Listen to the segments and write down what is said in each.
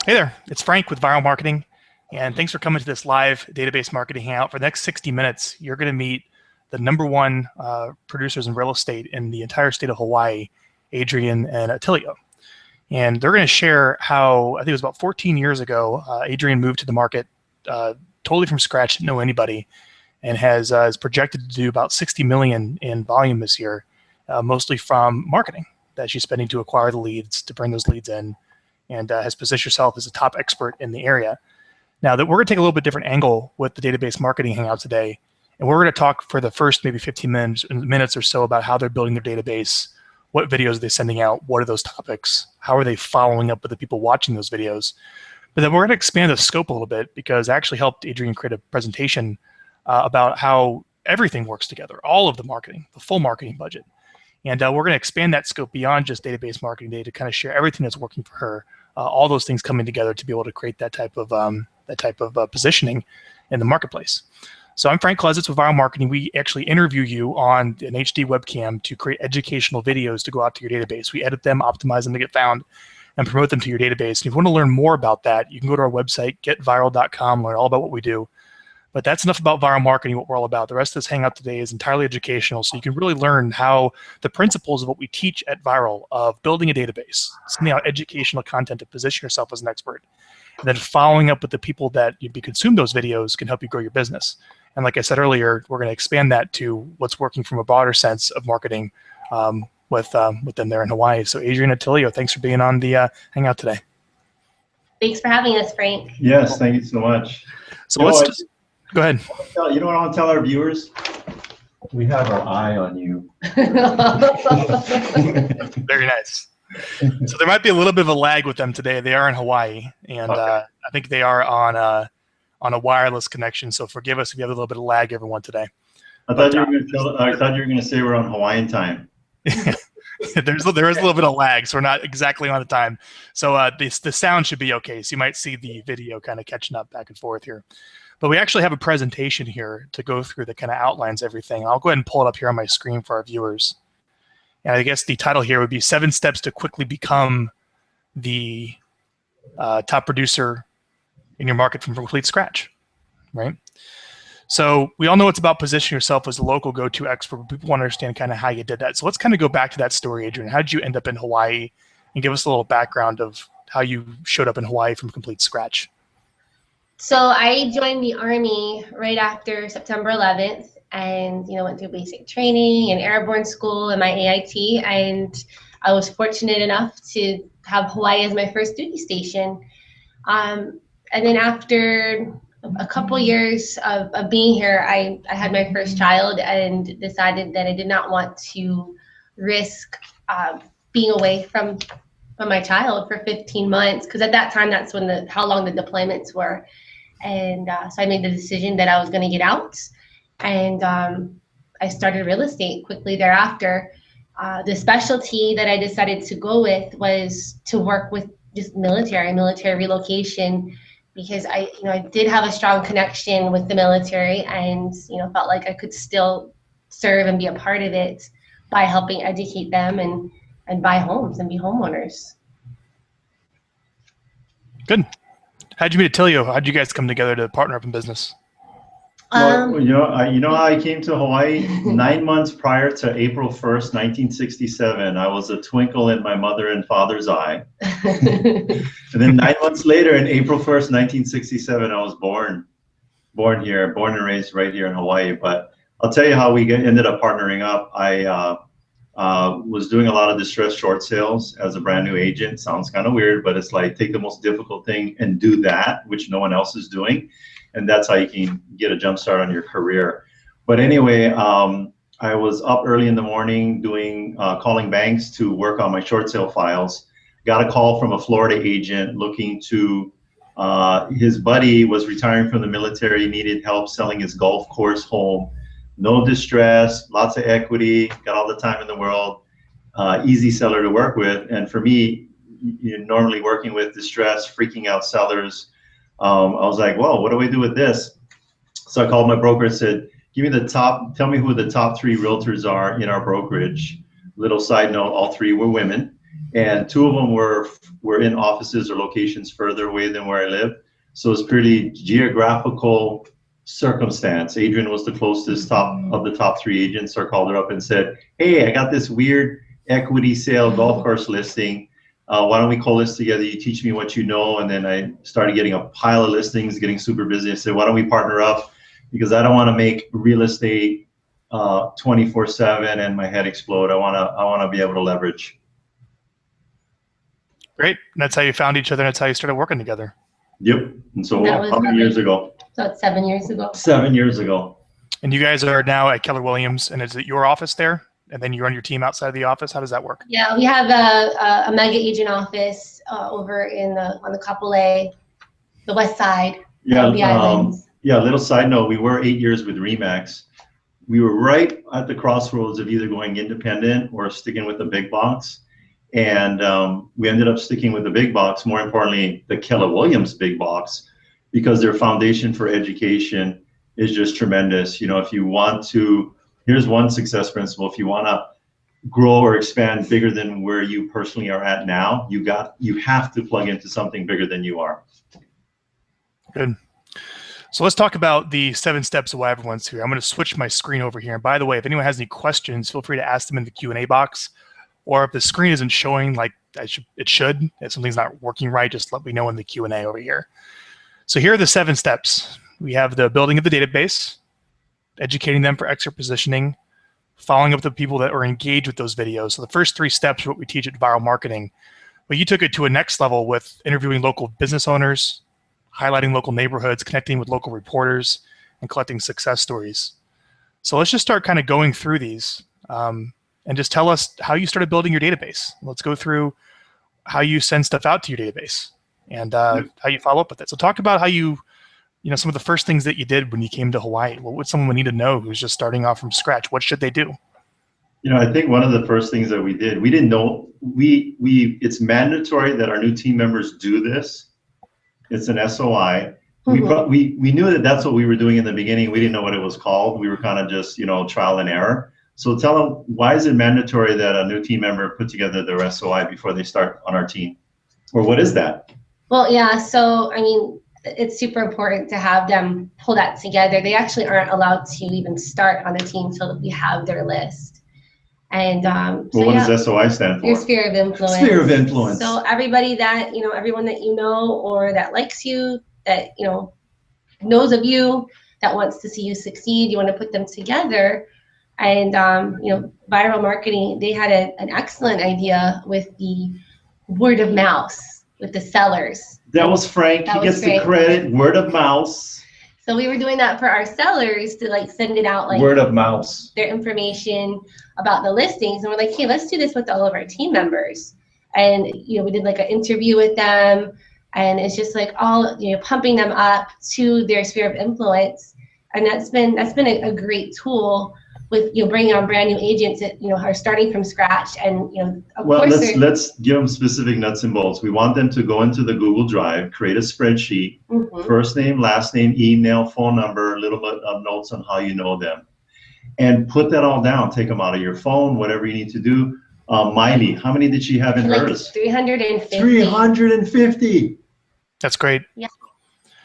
Hey there, it's Frank with Viral Marketing, and thanks for coming to this live database marketing hangout. For the next 60 minutes, you're going to meet the #1 producers in real estate in the entire state of Hawaii, Adrienne and Attilio. And they're going to share how, I think it was about 14 years ago, Adrienne moved to the market totally from scratch, didn't know anybody, and is projected to do about 60 million in volume this year, mostly from marketing that she's spending to acquire the leads, to bring those leads in, and has positioned herself as a top expert in the area. Now, that we're going to take a little bit different angle with the database marketing hangout today, and we're going to talk for the first maybe 15 minutes or so about how they're building their database, what videos are they sending out, what are those topics, how are they following up with the people watching those videos. But then we're going to expand the scope a little bit, because I actually helped Adrienne create a presentation about how everything works together, all of the marketing, the full marketing budget. And we're going to expand that scope beyond just database marketing day to kind of share everything that's working for her, all those things coming together to be able to create that type of positioning in the marketplace. So I'm Frank Klesitz with Viral Marketing. We actually interview you on an HD webcam to create educational videos to go out to your database. We edit them, optimize them to get found, and promote them to your database. And if you want to learn more about that, you can go to our website, getviral.com, learn all about what we do. But that's enough about viral marketing, what we're all about. The rest of this hangout today is entirely educational, so you can really learn how the principles of what we teach at Viral of building a database, sending out educational content to position yourself as an expert, and then following up with the people that you'd be consume those videos can help you grow your business. And like I said earlier, we're going to expand that to what's working from a broader sense of marketing with them there in Hawaii. So Adrienne and Attilio, thanks for being on the hangout today. Thanks for having us, Frank. Yes, thank you so much. So let's just go ahead. You know what I want to tell our viewers? We have our eye on you. Very nice. So there might be a little bit of a lag with them today. They are in Hawaii, and okay. I think they are on a wireless connection. So forgive us if you have a little bit of lag, everyone, today. I thought you were going to say we're on Hawaiian time. there is a little bit of lag, so we're not exactly on the time. So the sound should be okay. So you might see the video kind of catching up back and forth here. But we actually have a presentation here to go through that kind of outlines everything. I'll go ahead and pull it up here on my screen for our viewers. And I guess the title here would be 7 Steps to Quickly Become the Top Producer in Your Market from Complete Scratch, right? So we all know it's about positioning yourself as a local go-to expert, but people want to understand kind of how you did that. So let's kind of go back to that story, Adrienne. How did you end up in Hawaii? And give us a little background of how you showed up in Hawaii from complete scratch. So I joined the Army right after September 11th, and went through basic training and airborne school and my AIT, and I was fortunate enough to have Hawaii as my first duty station. And then after a couple years of being here, I had my first child and decided that I did not want to risk being away from my child for 15 months, because at that time that's when how long the deployments were. And so I made the decision that I was going to get out, and I started real estate quickly thereafter. The specialty that I decided to go with was to work with just military relocation, because I did have a strong connection with the military, and felt like I could still serve and be a part of it by helping educate them and buy homes and be homeowners. Good. How'd you meet Attilio? How'd you guys come together to partner up in business? Well, you know how I came to Hawaii? 9 months prior to April 1st, 1967, I was a twinkle in my mother and father's eye. And then 9 months later, in April 1st, 1967, I was born and raised right here in Hawaii. But I'll tell you how we ended up partnering up. I was doing a lot of distressed short sales as a brand new agent. Sounds kind of weird, but it's like take the most difficult thing and do that, which no one else is doing. And that's how you can get a jump start on your career. But anyway, I was up early in the morning doing calling banks to work on my short sale files. Got a call from a Florida agent looking to, his buddy was retiring from the military, needed help selling his golf course home. No distress, lots of equity, got all the time in the world, easy seller to work with. And for me, normally working with distress, freaking out sellers, I was like, well, what do I do with this? So I called my broker and said, tell me who the top 3 realtors are in our brokerage. Little side note, all 3 were women. and 2 of them were in offices or locations further away than where I lived. So it's pretty geographical circumstance. Adrienne was the closest of the top 3 agents. So I called her up and said, hey, I got this weird equity sale golf course listing. Why don't we call this together? You teach me what you know. And then I started getting a pile of listings, getting super busy. I said, why don't we partner up? Because I don't want to make real estate 24/7 and my head explode. I want to be able to leverage. Great. And that's how you found each other. And that's how you started working together. Yep. And so how many years ago? So it's 7 years ago. 7 years ago. And you guys are now at Keller Williams, and is it your office there? And then you run your team outside of the office? How does that work? Yeah, we have a mega agent office over on the Couple A, the west side of the islands. Yeah, little side note, we were 8 years with Remax. We were right at the crossroads of either going independent or sticking with the big box. And we ended up sticking with the big box, more importantly, the Keller Williams big box, because their foundation for education is just tremendous. You know, if you want to, here's one success principle. If you want to grow or expand bigger than where you personally are at now, you have to plug into something bigger than you are. Good. So let's talk about the 7 steps of why everyone's here. I'm going to switch my screen over here. And by the way, if anyone has any questions, feel free to ask them in the Q&A box. Or if the screen isn't showing like it should, if something's not working right, just let me know in the Q&A over here. So here are the 7 steps. We have the building of the database, educating them for expert positioning, following up with the people that are engaged with those videos. So the first 3 steps are what we teach at Viral Marketing. But you took it to a next level with interviewing local business owners, highlighting local neighborhoods, connecting with local reporters, and collecting success stories. So let's just start kind of going through these. And just tell us how you started building your database. Let's go through how you send stuff out to your database and how you follow up with it. So talk about how some of the first things that you did when you came to Hawaii. What would someone need to know who's just starting off from scratch? What should they do? You know, I think one of the first things that we did, we didn't know, it's mandatory that our new team members do this. It's an SOI. Mm-hmm. We knew that that's what we were doing in the beginning. We didn't know what it was called. We were kind of just, trial and error. So tell them, why is it mandatory that a new team member put together their SOI before they start on our team? Or what is that? Well, yeah, so, I mean, it's super important to have them pull that together. They actually aren't allowed to even start on the team until we have their list. And what does SOI stand for? Your sphere of influence. Sphere of influence. So everybody that, everyone that you know or that likes you, that, knows of you, that wants to see you succeed, you want to put them together. And, Viral Marketing, they had an excellent idea with the word of mouth, with the sellers. That was Frank. He gets the credit, word of mouth. So we were doing that for our sellers to send it out, word of mouth, their information about the listings. And we're like, hey, let's do this with all of our team members. And, we did an interview with them, and it's just all, pumping them up to their sphere of influence. And that's been a great tool with bringing on brand new agents that are starting from scratch, and of course let's give them specific nuts and bolts. We want them to go into the Google Drive, create a spreadsheet, mm-hmm. first name, last name, email, phone number, a little bit of notes on how you know them, and put that all down. Take them out of your phone, whatever you need to do. Miley, how many did she have in hers? 350. 350. That's great. Yeah.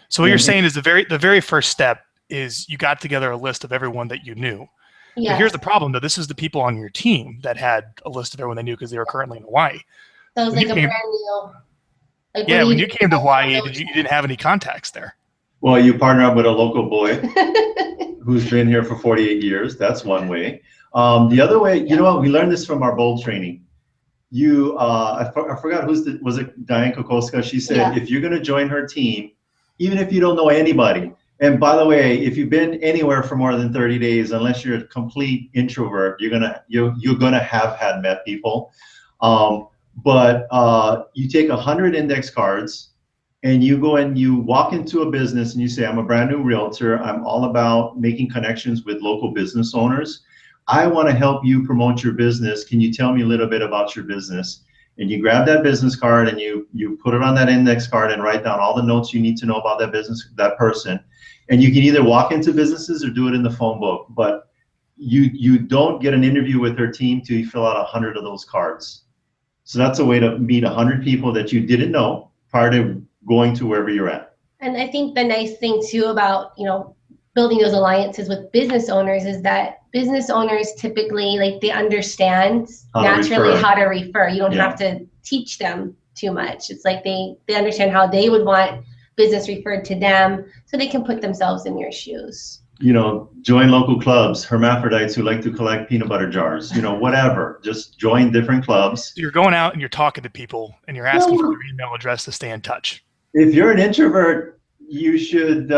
So what you're saying is the very first step is you got together a list of everyone that you knew. Yeah. But here's the problem, though. This is the people on your team that had a list of everyone they knew because they were currently in Hawaii. So it was a brand new. When you came to Hawaii, you didn't have any contacts there. Well, you partner up with a local boy who's been here for 48 years. That's one way. The other way, you know what? We learned this from our bold training. I forgot was it Diane Kokoska? She said, if you're going to join her team, even if you don't know anybody. And by the way, if you've been anywhere for more than 30 days, unless you're a complete introvert, you're gonna have had met people. But you take 100 index cards and you go and you walk into a business and you say, I'm a brand new realtor. I'm all about making connections with local business owners. I want to help you promote your business. Can you tell me a little bit about your business? And you grab that business card and you put it on that index card and write down all the notes you need to know about that business, that person. And you can either walk into businesses or do it in the phone book, but you don't get an interview with her team till you fill out 100 of those cards. So that's a way to meet 100 people that you didn't know prior to going to wherever you're at. And I think the nice thing too about, building those alliances with business owners is that business owners typically, like, they understand naturally how to refer. You don't have to teach them too much. It's like they understand how they would want business referred to them, so they can put themselves in your shoes. Join local clubs, hermaphrodites who like to collect peanut butter jars, whatever. Just join different clubs. So you're going out and you're talking to people and you're asking for their email address to stay in touch. If you're an introvert, you should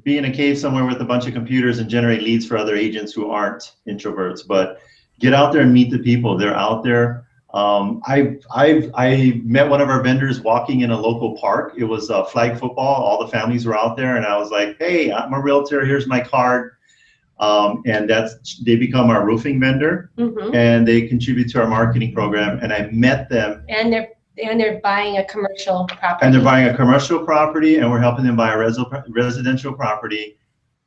be in a cave somewhere with a bunch of computers and generate leads for other agents who aren't introverts. But get out there and meet the people. They're out there. I met one of our vendors walking in a local park. It was flag football. All the families were out there, and I was like, "Hey, I'm a realtor. Here's my card." And they become our roofing vendor, and they contribute to our marketing program. And I met them. And they're buying a commercial property. And they're buying a commercial property, and we're helping them buy a residential property.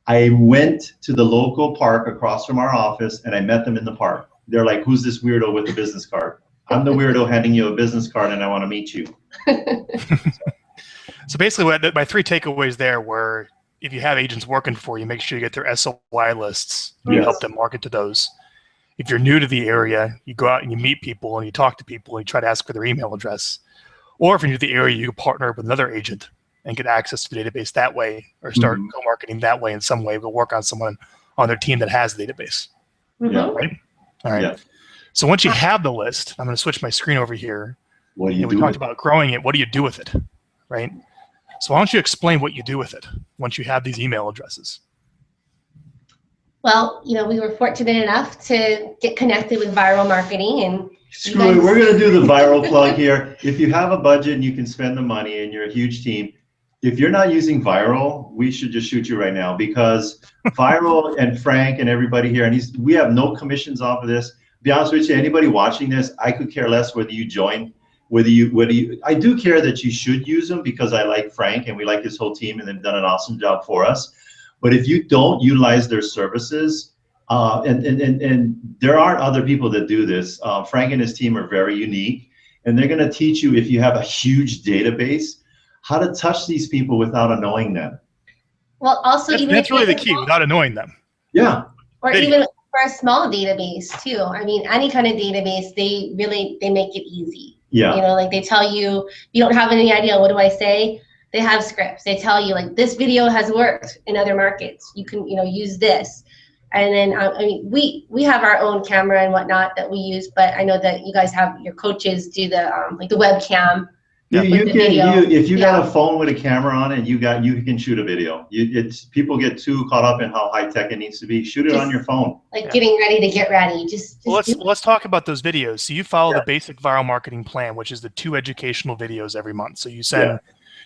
I went to the local park across from our office, and I met them in the park. They're like, "Who's this weirdo with a business card?" I'm the weirdo handing you a business card, and I want to meet you. So basically, my 3 takeaways there were, if you have agents working for you, make sure you get their SOI lists. You help them market to those. If you're new to the area, you go out and you meet people and you talk to people and you try to ask for their email address. Or if you're new to the area, you partner with another agent and get access to the database that way, or start co-marketing that way in some way. We'll work on someone on their team that has the database. Right? All right. Yeah. So once you have the list, I'm going to switch my screen over here. What do you do? We talked about growing it. What do you do with it? Right? So why don't you explain what you do with it once you have these email addresses? Well, we were fortunate enough to get connected with viral marketing, and screw it, we're going to do the viral plug here. If you have a budget and you can spend the money and you're a huge team, if you're not using viral, we should just shoot you right now, because viral and Frank and everybody here, and we have no commissions off of this. Be honest with you, anybody watching this, I could care less whether you join, I do care that you should use them, because I like Frank and we like his whole team and they've done an awesome job for us. But if you don't utilize their services, and there are other people that do this, Frank and his team are very unique, and they're going to teach you, if you have a huge database, how to touch these people without annoying them. Well, also, that's really the key, without annoying them. Yeah. Or even for a small database too. I mean, any kind of database, they make it easy. Yeah. Like they tell you, you don't have any idea, what do I say? They have scripts. They tell you, like, this video has worked in other markets. You can, use this. And then, I mean, we have our own camera and whatnot that we use, but I know that you guys have your coaches do the like the webcam. If you got a phone with a camera on it, you can shoot a video. People get too caught up in how high tech it needs to be. Shoot it on your phone. Like getting ready to get ready. Let's talk about those videos. So you follow the basic viral marketing plan, which is the 2 educational videos every month. So you send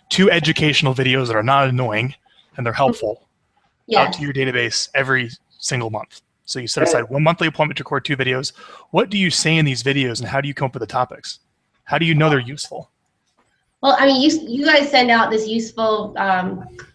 2 educational videos that are not annoying and they're helpful out to your database every single month. So you set aside 1 monthly appointment to record 2 videos. What do you say in these videos, and how do you come up with the topics? How do you know they're useful? Well, I mean, you guys send out this useful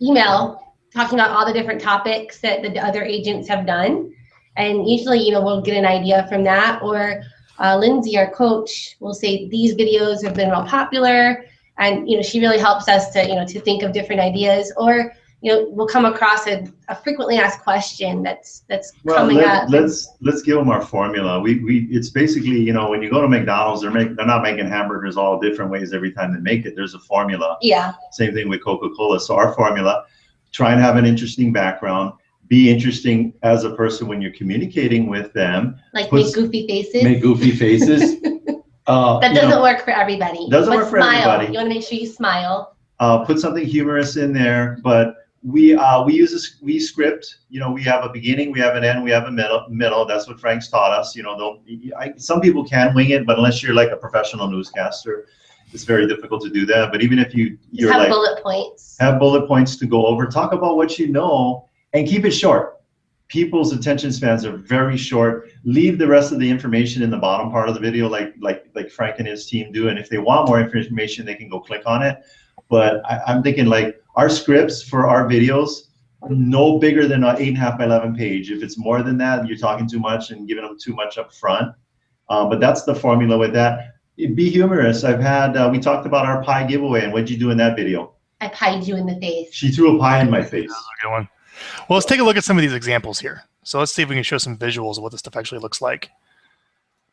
email talking about all the different topics that the other agents have done. And usually, we'll get an idea from that. Or Lindsay, our coach, will say, these videos have been real popular. And, she really helps us to think of different ideas. Or, we'll come across a frequently asked question that's coming up. Let's give them our formula. It's basically, when you go to McDonald's, they're not making hamburgers all different ways every time they make it. There's a formula. Yeah. Same thing with Coca-Cola. So our formula: try and have an interesting background. Be interesting as a person when you're communicating with them. Like make goofy faces. Make goofy faces. That doesn't work for everybody. Doesn't work for everybody. You want to make sure you smile. Put something humorous in there, but we script. We have a beginning, we have an end, we have a middle. That's what Frank's taught us. Some people can wing it, but unless you're like a professional newscaster, it's very difficult to do that. But even if you're have like bullet points, have bullet points to go over, talk about what you know, and keep it short. People's attention spans are very short. Leave the rest of the information in the bottom part of the video, like Frank and his team do. And if they want more information, they can go click on it. But I'm thinking, like, our scripts for our videos, no bigger than an 8.5 by 11 page. If it's more than that, you're talking too much and giving them too much up front. But that's the formula with that. Be humorous. I've had, we talked about our pie giveaway, and what'd you do in that video? I pied you in the face. She threw a pie in my face. That's a good one. Well, let's take a look at some of these examples here. So let's see if we can show some visuals of what this stuff actually looks like.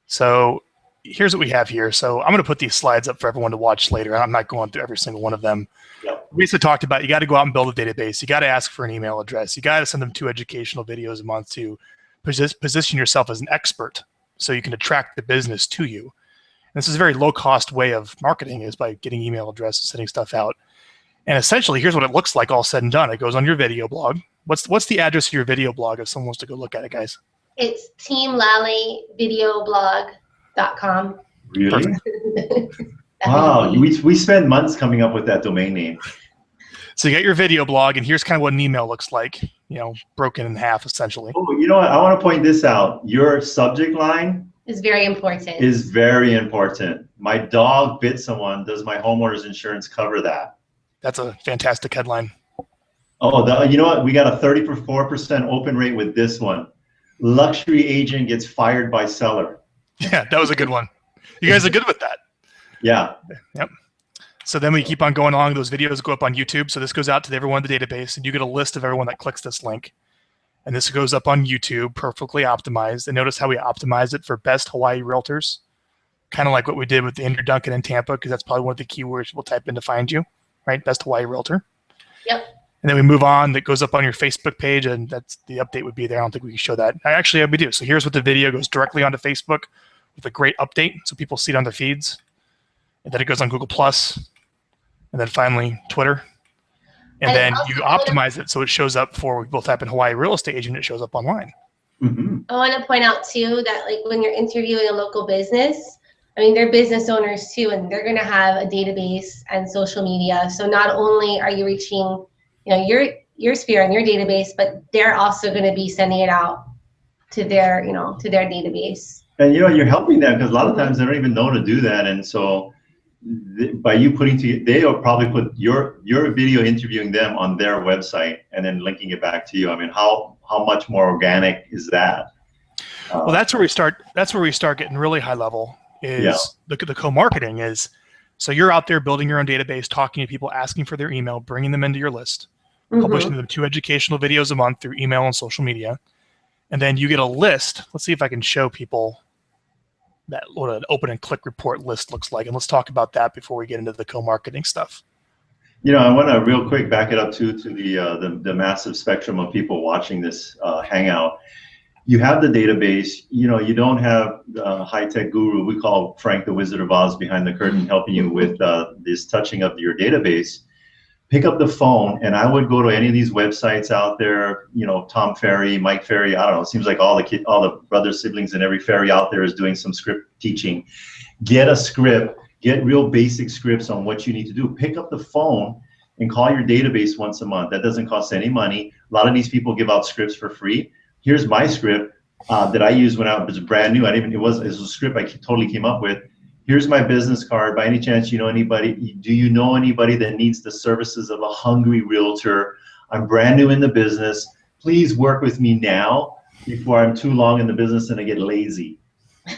So here's what we have here. So I'm going to put these slides up for everyone to watch later. I'm not going through every single one of them. Yep. We basically talked about you got to go out and build a database. You got to ask for an email address. You got to send them 2 educational videos a month to position yourself as an expert so you can attract the business to you. And this is a very low-cost way of marketing, is by getting email addresses, sending stuff out. And essentially, here's what it looks like all said and done. It goes on your video blog. What's the address of your video blog if someone wants to go look at it, guys? It's teamlallyvideoblog.com. Really? Wow, we spent months coming up with that domain name. So you got your video blog, and here's kind of what an email looks like, you know, broken in half, essentially. Oh, you know what? I want to point this out. Your subject line is very important. Is very important. My dog bit someone. Does my homeowner's insurance cover that? That's a fantastic headline. Oh, you know what? We got a 34% open rate with this one. Luxury agent gets fired by seller. Yeah, that was a good one. You guys are good with that. Yeah. Yep. So then we keep on going along. Those videos go up on YouTube. So this goes out to everyone in the database, and you get a list of everyone that clicks this link. And this goes up on YouTube, perfectly optimized. And notice how we optimize it for best Hawaii realtors, kind of like what we did with Andrew Duncan in Tampa, because that's probably one of the keywords we'll type in to find you, right? Best Hawaii realtor. Yep. And then we move on. That goes up on your Facebook page, and that's the update would be there. I don't think we can show that. Actually, we do. So here's what the video goes directly onto Facebook with a great update, so people see it on their feeds. And then it goes on Google Plus, and then finally Twitter. And then you optimize it so it shows up for, we both type in Hawaii real estate agent, it shows up online. Mm-hmm. I want to point out too that, like, when you're interviewing a local business, I mean, they're business owners too, and they're going to have a database and social media. So not only are you reaching, you know, your sphere and your database, but they're also going to be sending it out to their, you know, to their database. And you know, you're helping them because a lot of times they don't even know to do that. And so by you putting together, they'll probably put your video interviewing them on their website and then linking it back to you. I mean, how much more organic is that? Well, that's where we start. That's where we start getting really high level. Is the co-marketing is, so you're out there building your own database, talking to people, asking for their email, bringing them into your list, publishing them 2 educational videos a month through email and social media, and then you get a list. Let's see if I can show people that what an open and click report list looks like, and let's talk about that before we get into the co-marketing stuff. You know, I want to real quick back it up to the massive spectrum of people watching this Hangout. You have the database. You know, you don't have the high-tech guru. We call Frank the Wizard of Oz behind the curtain, helping you with this touching of your database. Pick up the phone, and I would go to any of these websites out there. You know, Tom Ferry, Mike Ferry. I don't know. It seems like all the brothers, siblings, and every Ferry out there is doing some script teaching. Get a script. Get real basic scripts on what you need to do. Pick up the phone and call your database once a month. That doesn't cost any money. A lot of these people give out scripts for free. Here's my script that I used when I was brand new. It was a script I totally came up with. Here's my business card. By any chance, you know anybody? Do you know anybody that needs the services of a hungry realtor? I'm brand new in the business. Please work with me now before I'm too long in the business and I get lazy.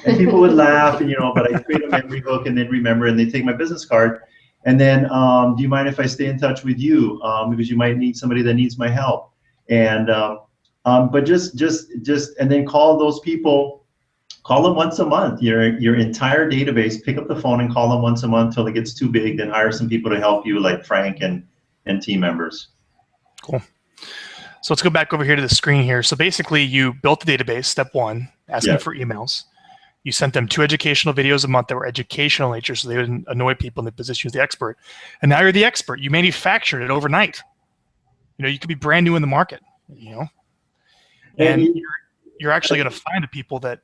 And people would laugh, and but I create a memory book and then remember, and they take my business card. And then, do you mind if I stay in touch with you? Because you might need somebody that needs my help. And but just and then call those people. Call them once a month. Your entire database. Pick up the phone and call them once a month till it gets too big. Then hire some people to help you, like Frank and team members. Cool. So let's go back over here to the screen here. So basically, you built the database. Step one, asking for emails. You sent them 2 educational videos a month that were educational nature, so they wouldn't annoy people and they position you as the expert. And now you're the expert. You manufactured it overnight. You could be brand new in the market. And you're actually going to find the people that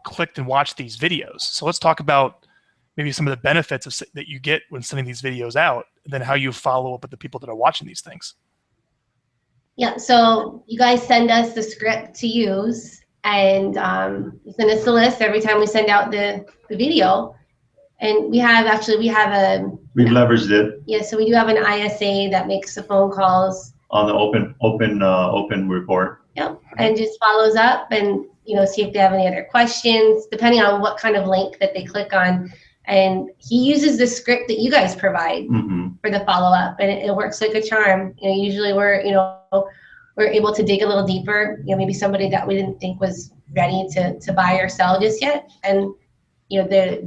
clicked and watched these videos. So let's talk about maybe some of the benefits that you get when sending these videos out, and then how you follow up with the people that are watching these things. Yeah, so you guys send us the script to use, and you send us the list every time we send out the video. And we've leveraged it. Yeah, so we do have an ISA that makes the phone calls on the open report. Yep, and just follows up and see if they have any other questions, depending on what kind of link that they click on. And he uses the script that you guys provide for the follow-up, and it works like a charm. You know, usually we're able to dig a little deeper. You know, maybe somebody that we didn't think was ready to buy or sell just yet, and you know, their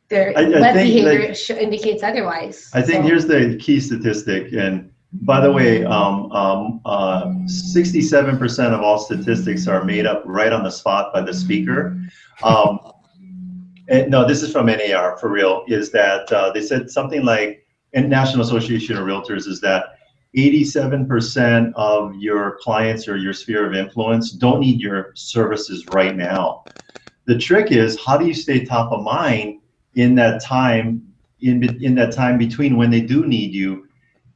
web behavior indicates otherwise. I think here's the key statistic, and by the way, 67% of all statistics are made up right on the spot by the speaker. And no, this is from NAR for real, is that they said something like, in National Association of Realtors, is that 87% of your clients or your sphere of influence don't need your services right now. The trick is, how do you stay top of mind in that time, in that time between when they do need you?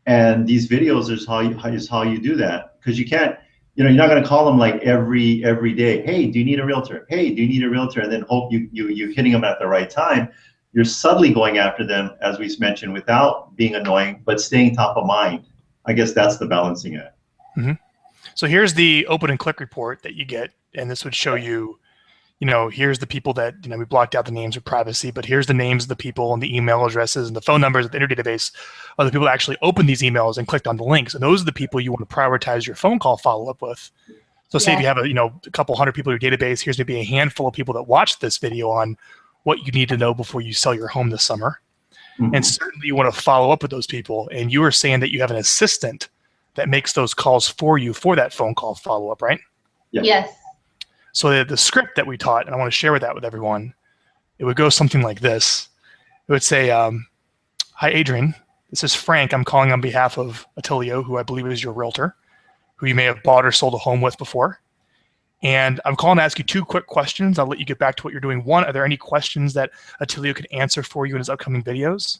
And these videos is how you do that, because you can't, you know, you're not going to call them like every day. Hey, do you need a realtor? Hey, do you need a realtor? And then hope you're hitting them at the right time. You're subtly going after them, as we mentioned, without being annoying, but staying top of mind. I guess that's the balancing act. So here's the open and click report that you get, and this would show you, you know, here's the people that, you know, we blocked out the names for privacy, but here's the names of the people and the email addresses and the phone numbers of the inner database of the people that actually opened these emails and clicked on the links. And those are the people you want to prioritize your phone call follow-up with. So say if you have a couple hundred people in your database, here's maybe a handful of people that watched this video on what you need to know before you sell your home this summer. And certainly you want to follow up with those people. And you were saying that you have an assistant that makes those calls for you for that phone call follow-up, right? Yeah. Yes. So the script that we taught, and I want to share that with everyone, it would go something like this. It would say, hi, Adrienne. This is Frank. I'm calling on behalf of Attilio, who I believe is your realtor, who you may have bought or sold a home with before. And I'm calling to ask you 2 quick questions. I'll let you get back to what you're doing. 1, are there any questions that Attilio could answer for you in his upcoming videos?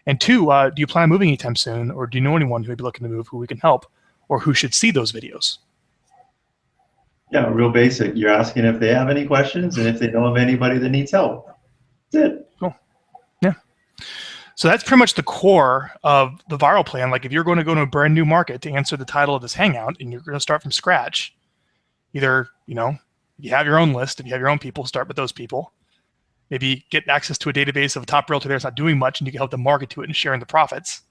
And 2, do you plan on moving anytime soon, or do you know anyone who may be looking to move who we can help, or who should see those videos? Yeah, real basic. You're asking if they have any questions and if they know of anybody that needs help. That's it. Cool. Yeah. So that's pretty much the core of the viral plan. Like if you're going to go to a brand new market to answer the title of this Hangout and you're going to start from scratch, either, you know, you have your own list. If you have your own people, start with those people. Maybe get access to a database of a top realtor there that's not doing much and you can help them market to it and sharing the profits.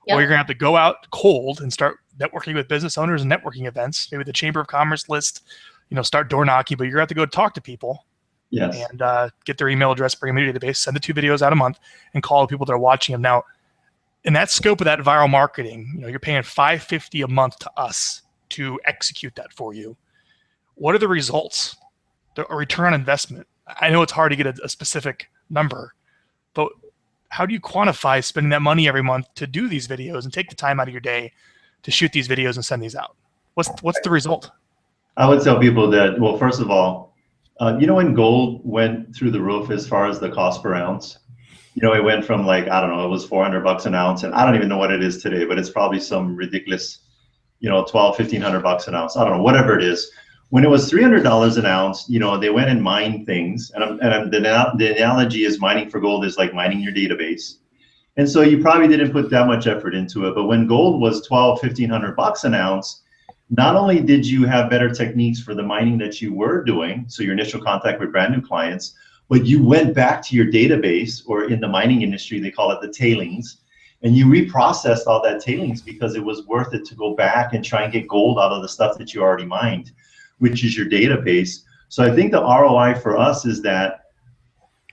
Or you're going to have to go out cold and start networking with business owners and networking events. Maybe the Chamber of Commerce list, you know, start door knocking, but you're going to have to go talk to people. Yes. And get their email address, bring them to your database, send the 2 videos out a month, and call the people that are watching them. Now, in that scope of that viral marketing, you know, you're paying $550 a month to us to execute that for you. What are the results? The return on investment. I know it's hard to get a specific number, but how do you quantify spending that money every month to do these videos and take the time out of your day to shoot these videos and send these out? What's the result? I would tell people that, well, first of all, you know, when gold went through the roof as far as the cost per ounce, you know, it went from like, I don't know, it was $400 an ounce, and I don't even know what it is today, but it's probably some ridiculous, you know, $1,200-1,500 an ounce. I don't know, whatever it is. When it was $300 an ounce, you know, they went and mined things, and the analogy is mining for gold is like mining your database. And so you probably didn't put that much effort into it, but when gold was $1,200-1,500 an ounce, not only did you have better techniques for the mining that you were doing, so your initial contact with brand new clients, but you went back to your database, or in the mining industry, they call it the tailings, and you reprocessed all that tailings because it was worth it to go back and try and get gold out of the stuff that you already mined, which is your database. So I think the ROI for us is that,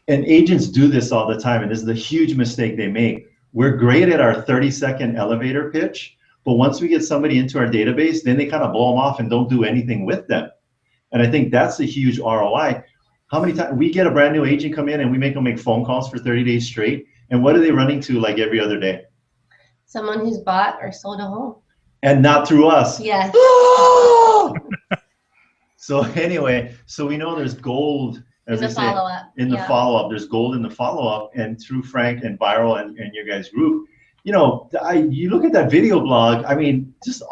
and agents do this all the time, and this is the huge mistake they make. We're great at our 30-second elevator pitch, but once we get somebody into our database, then they kind of blow them off and don't do anything with them. And I think that's a huge ROI. How many times we get a brand new agent come in and we make them make phone calls for 30 days straight, and what are they running to like every other day? Someone who's bought or sold a home. And not through us. Yes. So anyway, so we know there's gold, as I say, in the follow-up. There's gold in the follow-up, and through Frank and Viral and your guys' group, you know, you look at that video blog. I mean, just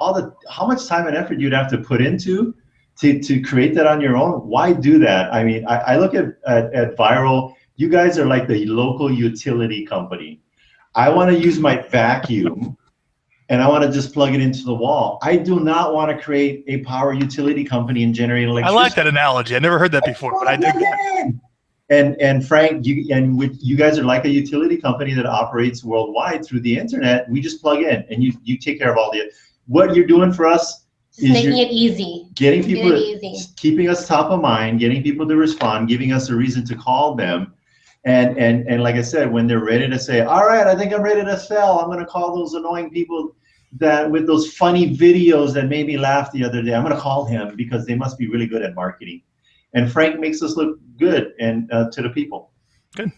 how much time and effort you'd have to put into to create that on your own. Why do that? I mean, I look at Viral. You guys are like the local utility company. I want to use my vacuum, and I want to just plug it into the wall. I do not want to create a power utility company and generate electricity. I like that analogy. I never heard that before, but I dig that. And Frank, you guys are like a utility company that operates worldwide through the internet. We just plug in, and you take care of all the. What you're doing for us is making it easy, getting people, keeping us top of mind, getting people to respond, giving us a reason to call them, and like I said, when they're ready to say, all right, I think I'm ready to sell, I'm going to call those annoying people that with those funny videos that made me laugh the other day. I'm going to call him because they must be really good at marketing. And Frank makes us look good and to the people. Good.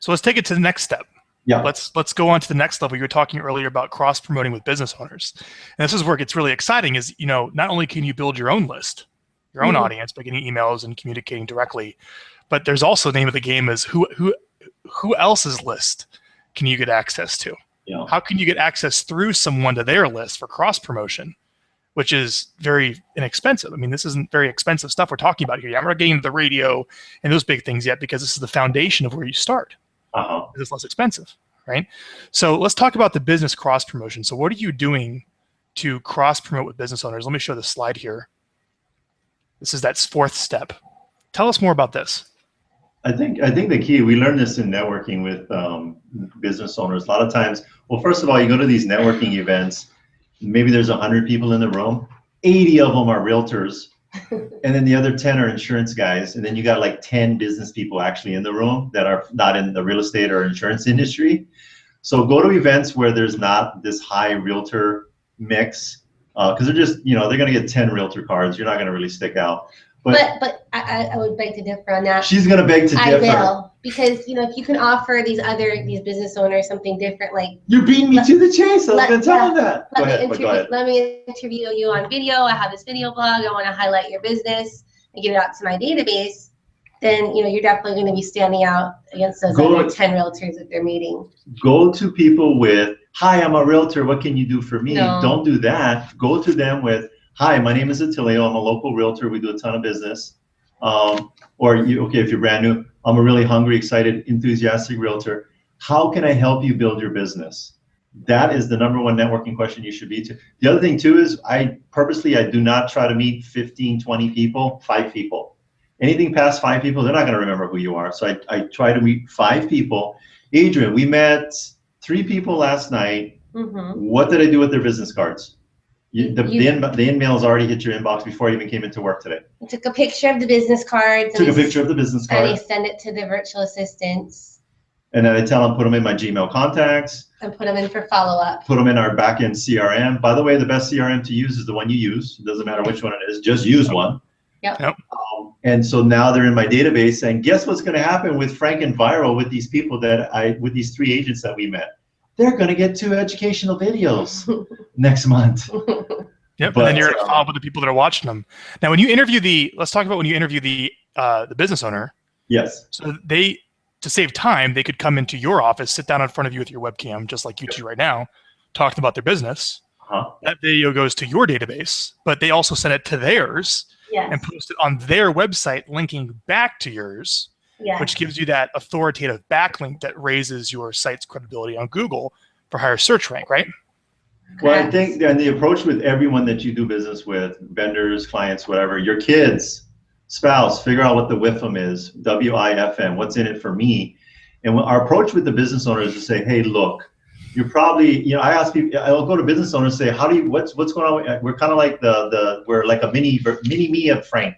So let's take it to the next step. Yeah. Let's go on to the next level. You were talking earlier about cross promoting with business owners, and this is where it gets really exciting. Is not only can you build your own list, your own audience by getting emails and communicating directly, but there's also the name of the game is who else's list can you get access to? Yeah. How can you get access through someone to their list for cross promotion? Which is very inexpensive. I mean, this isn't very expensive stuff we're talking about here. I'm not getting into the radio and those big things yet because this is the foundation of where you start. It's less expensive, right? So let's talk about the business cross promotion. So what are you doing to cross promote with business owners? Let me show the slide here. This is that fourth step. Tell us more about this. I think the key, we learned this in networking with business owners. A lot of times, well, first of all, you go to these networking events. Maybe there's 100 people in the room, 80 of them are realtors, and then the other 10 are insurance guys, and then you got like 10 business people actually in the room that are not in the real estate or insurance industry. So go to events where there's not this high realtor mix, because they're just, they're going to get 10 realtor cards. You're not going to really stick out. But I would beg to differ on that. She's going to beg to differ. I will, because if you can offer these business owners something different, like you're beating me to the chase. I was going to tell them that. Go ahead. Let me interview you on video. I have this video blog. I want to highlight your business and get it out to my database. Then you're definitely going to be standing out against those other 10 realtors that they're meeting. Go to people with, "Hi, I'm a realtor. What can you do for me?" No. Don't do that. Go to them with, "Hi, my name is Attilio. I'm a local realtor. We do a ton of business." If you're brand new, "I'm a really hungry, excited, enthusiastic realtor. How can I help you build your business?" That is the number one networking question you should be to. The other thing too is I do not try to meet 15, 20 people, 5 people. Anything past 5 people, they're not going to remember who you are. So I try to meet 5 people. Adrienne, we met 3 people last night. What did I do with their business cards? The emails already hit your inbox before I even came into work today. You took a picture of the business cards. And they send it to the virtual assistants. And then I tell them, put them in my Gmail contacts. And put them in for follow-up. Put them in our back-end CRM. By the way, the best CRM to use is the one you use. It doesn't matter which one it is. Just use one. Yep. And so now they're in my database. And guess what's going to happen with Frank and Viral, with these people with these 3 agents that we met? They're going to get 2 educational videos next month. Yep, and then you're going to follow up with the people that are watching them. Now, when you interview let's talk about when you interview the business owner. Yes. So to save time, they could come into your office, sit down in front of you with your webcam, just like you two right now, talking about their business. That video goes to your database, but they also send it to theirs and post it on their website, linking back to yours. Which gives you that authoritative backlink that raises your site's credibility on Google for higher search rank, right? Well, I think the approach with everyone that you do business with, vendors, clients, whatever, your kids, spouse, figure out what the WIFM is, WIFM, what's in it for me. And our approach with the business owner is to say, hey, look, you're probably, I ask people, I'll go to business owners and say, what's going on? We're kind of like we're like a mini me of Frank.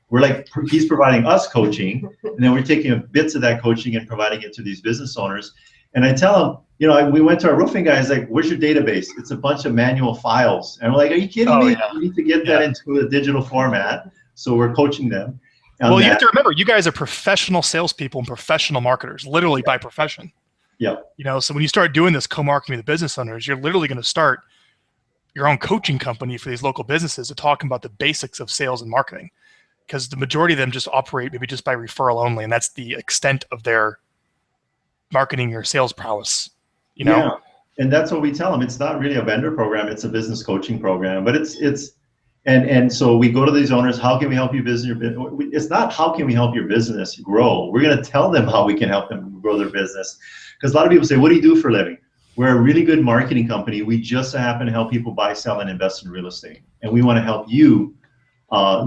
We're like, he's providing us coaching, and then we're taking bits of that coaching and providing it to these business owners. And I tell them, we went to our roofing guy. He's like, where's your database? It's a bunch of manual files. And we're like, are you kidding me? Yeah. We need to get that into a digital format. So we're coaching them. Well, you have to remember, you guys are professional salespeople and professional marketers, literally by profession. Yeah. So when you start doing this co-marketing with business owners, you're literally going to start your own coaching company for these local businesses to talk about the basics of sales and marketing. Because the majority of them just operate maybe just by referral only, and that's the extent of their marketing or sales prowess. Yeah, and that's what we tell them. It's not really a vendor program; it's a business coaching program. But and so we go to these owners. How can we help you business? It's not how can we help your business grow. We're going to tell them how we can help them grow their business. Because a lot of people say, "What do you do for a living?" We're a really good marketing company. We just happen to help people buy, sell, and invest in real estate, and we want to help you.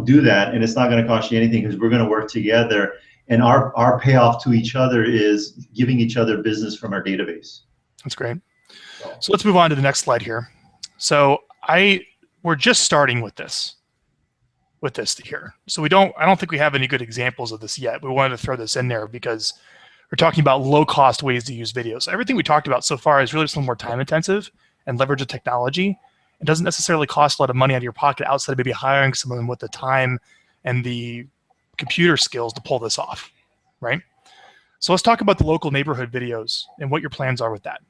Do that, and it's not going to cost you anything because we're going to work together. And our payoff to each other is giving each other business from our database. That's great. So let's move on to the next slide here. So we're just starting with this here. So I don't think we have any good examples of this yet. We wanted to throw this in there because we're talking about low-cost ways to use video. So everything we talked about so far is really just a little more time-intensive and leverage of technology. It doesn't necessarily cost a lot of money out of your pocket outside of maybe hiring someone with the time and the computer skills to pull this off, right? So let's talk about the local neighborhood videos and what your plans are with that.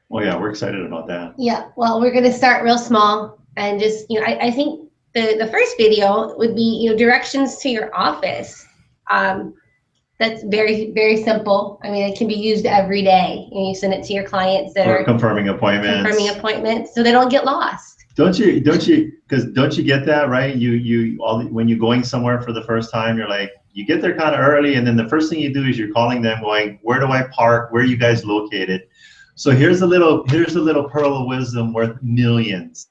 Well, yeah, we're excited about that. Yeah, well, we're going to start real small and just, I think the first video would be, directions to your office. That's very, very simple. I mean, it can be used every day. You send it to your clients that are confirming appointments. So they don't get lost. Don't you get that, right? When you're going somewhere for the first time, you're like, you get there kind of early, and then the first thing you do is you're calling them going, where do I park? Where are you guys located? So here's a little pearl of wisdom worth millions.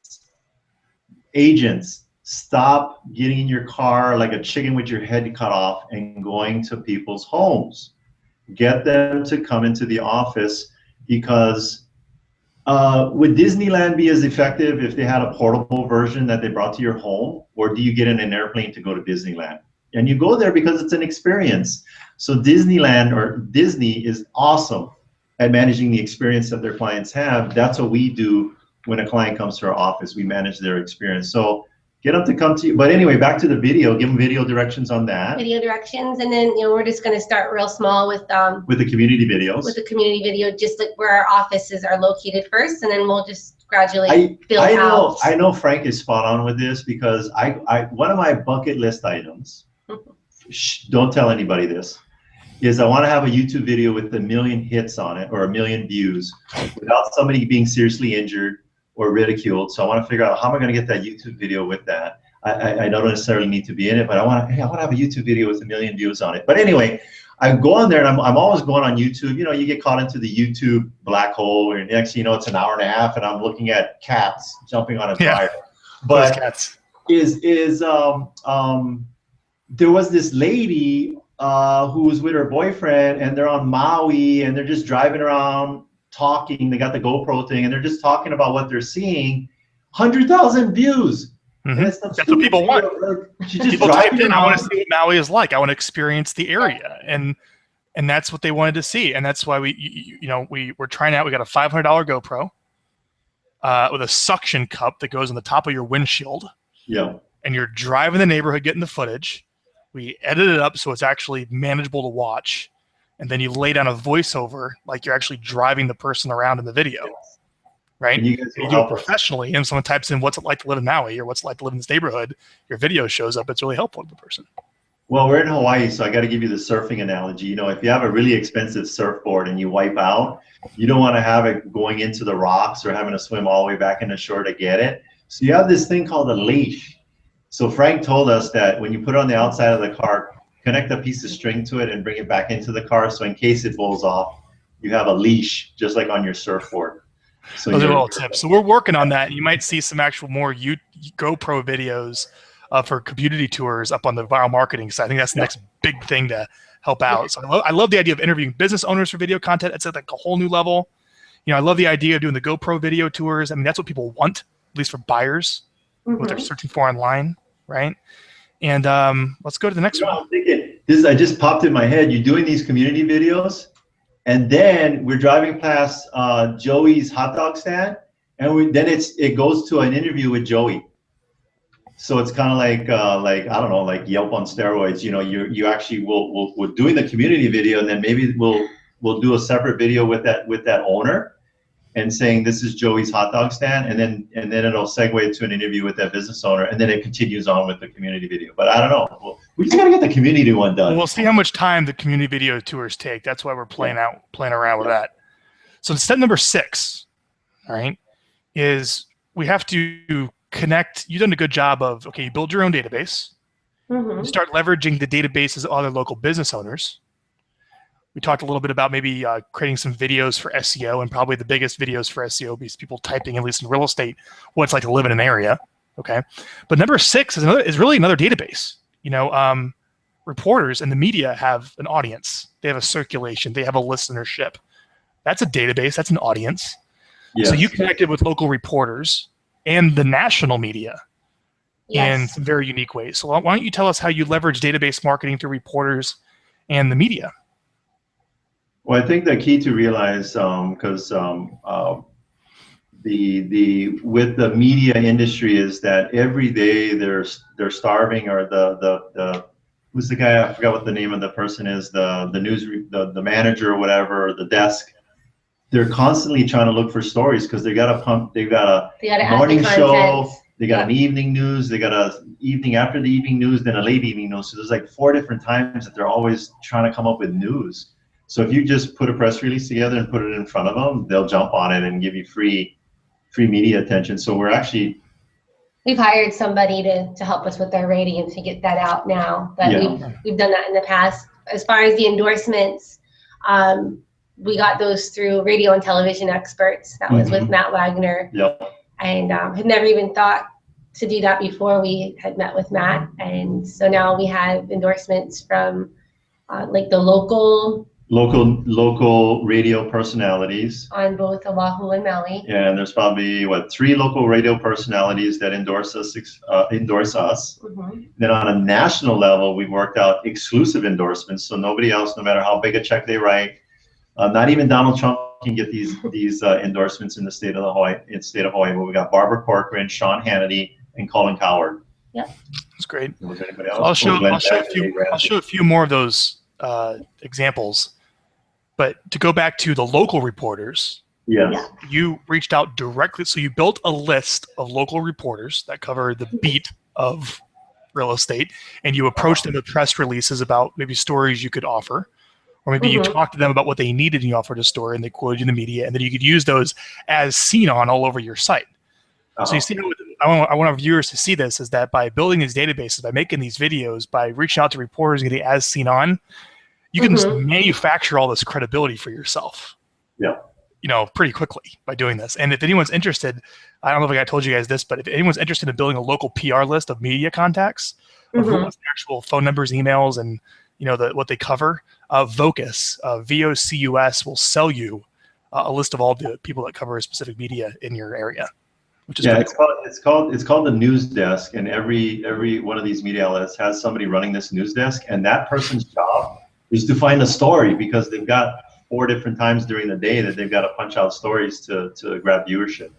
Agents, stop getting in your car like a chicken with your head cut off and going to people's homes. Get them to come into the office, because would Disneyland be as effective if they had a portable version that they brought to your home, or do you get in an airplane to go to Disneyland? And you go there because it's an experience. So Disneyland or Disney is awesome at managing the experience that their clients have. That's what we do when a client comes to our office. We manage their experience. So get them to come to you. But anyway, back to the video. Give them video directions on that. Video directions, and then we're just going to start real small with the community videos. With the community video, just like where our offices are located first, and then we'll just gradually build out. I know Frank is spot on with this, because one of my bucket list items. Don't tell anybody this. Is I want to have a YouTube video with 1 million hits on it, or 1 million views, without somebody being seriously injured or ridiculed. So I want to figure out how am I going to get that YouTube video with that. I don't necessarily need to be in it, but I want to have a YouTube video with 1 million views on it. But anyway, I go on there, and I'm always going on YouTube. You get caught into the YouTube black hole, and next thing you know, it's an hour and a half, and I'm looking at cats jumping on a tire. But cats. There was this lady who was with her boyfriend, and they're on Maui, and they're just driving around talking. They got the GoPro thing, and they're just talking about what they're seeing. 100,000 views. Mm-hmm. That's what people want. People typed in, I want to see what Maui is like. I want to experience the area, and that's what they wanted to see. And that's why we're trying out. We got a $500 GoPro with a suction cup that goes on the top of your windshield. Yeah. And you're driving the neighborhood, getting the footage. We edit it up so it's actually manageable to watch, and then you lay down a voiceover like you're actually driving the person around in the video, right? And you do it professionally, and someone types in what's it like to live in Maui or what's it like to live in this neighborhood, your video shows up. It's really helpful to the person. Well, we're in Hawaii, so I got to give you the surfing analogy. If you have a really expensive surfboard and you wipe out, you don't want to have it going into the rocks or having to swim all the way back in the shore to get it. So you have this thing called a leash. So Frank told us that when you put it on the outside of the car, connect a piece of string to it and bring it back into the car. So in case it blows off, you have a leash, just like on your surfboard. So those are little tips. So we're working on that. You might see some actual more GoPro videos for community tours up on the viral marketing side. I think that's the next big thing to help out. So I love the idea of interviewing business owners for video content. It's at like a whole new level. I love the idea of doing the GoPro video tours. I mean, that's what people want, at least for buyers. What they're searching for online, right? And let's go to the next one. I'm thinking, I just popped in my head. You're doing these community videos, and then we're driving past Joey's hot dog stand, and then it goes to an interview with Joey. So it's kind of like I don't know, like Yelp on steroids. You actually we're doing the community video, and then maybe we'll do a separate video with that owner, and saying this is Joey's hot dog stand, and then it'll segue to an interview with that business owner, and then it continues on with the community video. But I don't know. We just gotta get the community one done. We'll see how much time the community video tours take. That's why we're playing around with that. So step number 6, all right, is we have to connect. You've done a good job of, okay, you build your own database. You start leveraging the databases of other local business owners. We talked a little bit about maybe creating some videos for SEO, and probably the biggest videos for SEO is people typing, at least in real estate, what it's like to live in an area. Okay, but number 6 is really another database. reporters and the media have an audience. They have a circulation. They have a listenership. That's a database. That's an audience. Yes. So you connected with local reporters and the national media in some very unique ways. So why don't you tell us how you leverage database marketing through reporters and the media? Well, I think the key to realize, because with the media industry is that every day they're starving, or the who's the guy, I forgot what the name of the person is, the manager or whatever, or the desk. They're constantly trying to look for stories because they got a morning show, they got an evening news, they got a evening after the evening news, then a late evening news. So there's like 4 different times that they're always trying to come up with news. So if you just put a press release together and put it in front of them, they'll jump on it and give you free media attention. So we've hired somebody to help us with our rating to get that out now. But we've done that in the past. As far as the endorsements, we got those through radio and television experts. That was with Matt Wagner. Yep. And had never even thought to do that before we had met with Matt. And so now we have endorsements from like the local radio personalities on both Oahu and Maui. And there's probably 3 local radio personalities that endorse us. Then on a national level, we've worked out exclusive endorsements, so nobody else, no matter how big a check they write, not even Donald Trump can get these endorsements in the state of Hawaii. But we got Barbara Corcoran, Sean Hannity, and Colin Coward. Yep, that's great. Was anybody else? I'll show a few more of those examples. But to go back to the local reporters, you reached out directly. So you built a list of local reporters that cover the beat of real estate, and you approached them with press releases about maybe stories you could offer, or maybe you talked to them about what they needed and you offered a story and they quoted you in the media, and then you could use those as seen on all over your site. So you see, I want our viewers to see this, is that by building these databases, by making these videos, by reaching out to reporters and getting as seen on, you can manufacture all this credibility for yourself. Pretty quickly by doing this. And if anyone's interested, I don't know if I told you guys this, but if anyone's interested in building a local PR list of media contacts, of who wants their actual phone numbers, emails, and what they cover, Vocus, VOCUS will sell you a list of all the people that cover a specific media in your area. Which is it's called the news desk, and every one of these media outlets has somebody running this news desk, and that person's job is to find a story, because they've got 4 different times during the day that they've got to punch out stories to grab viewership.